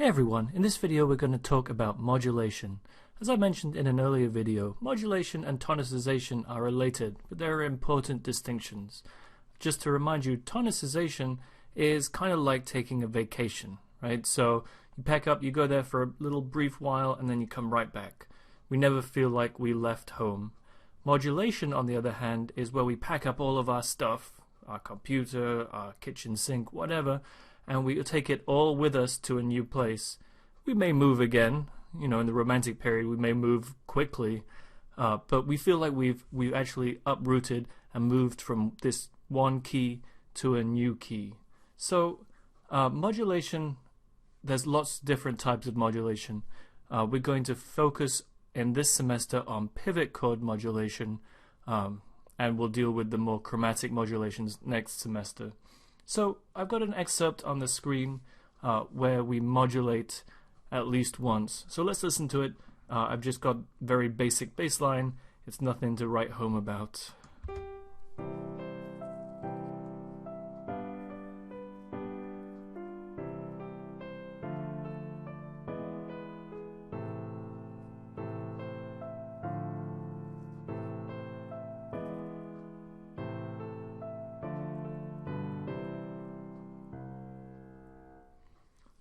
Hey everyone, in this video we're going to talk about modulation. As I mentioned in an earlier video, modulation and tonicization are related, but there are important distinctions. Just to remind you, tonicization is kind of like taking a vacation, right? So you pack up, you go there for a little brief while, and then you come right back. We never feel like we left home. Modulation, on the other hand, is where we pack up all of our stuff, our computer, our kitchen sink, whatever, and we take it all with us to a new place. We may move again, in the romantic period we may move quickly, but we feel like we've actually uprooted and moved from this one key to a new key. So modulation, there's lots of different types of modulation. We're going to focus in this semester on pivot chord modulation, and we'll deal with the more chromatic modulations next semester. So I've got an excerpt on the screen where we modulate at least once. So let's listen to it. I've just got very basic bass line. It's nothing to write home about.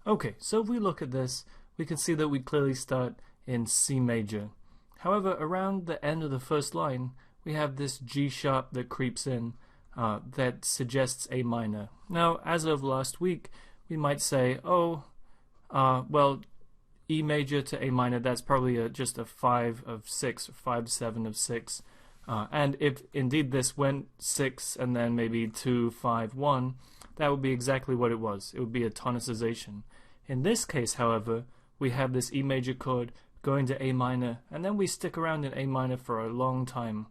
Okay, so if we look at this, we can see that we clearly start in C major. However, around the end of the first line, we have this G sharp that creeps in that suggests A minor. Now, as of last week, we might say, well, E major to A minor, that's probably just a 5 of 6, or 5/7 of 6. And if indeed this went 6 and then maybe 2, 5, 1, that would be exactly what it was. It would be a tonicization. In this case, however, we have this E major chord going to A minor, and then we stick around in A minor for a long time.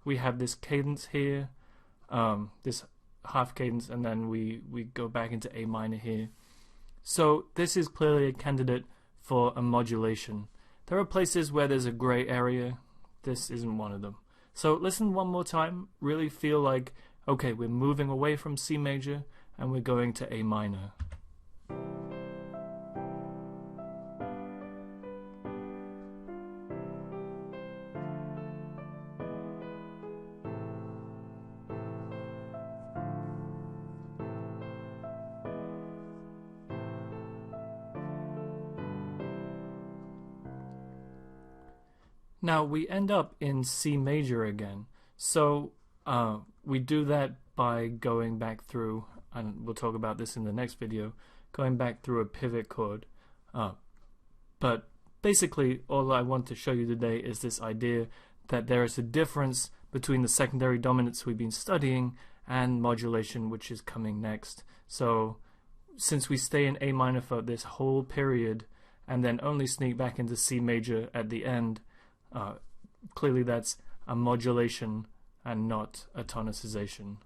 We have this cadence here, this half cadence, and then we go back into A minor here. So this is clearly a candidate for a modulation. There are places where there's a gray area. This isn't one of them. So listen one more time, really feel like, okay, we're moving away from C major and we're going to A minor. Now we end up in C major again, so we do that by going back through, and we'll talk about this in the next video, going back through a pivot chord. But basically all I want to show you today is this idea that there is a difference between the secondary dominants we've been studying and modulation, which is coming next. So since we stay in A minor for this whole period and then only sneak back into C major at the end, clearly that's a modulation and not a tonicization.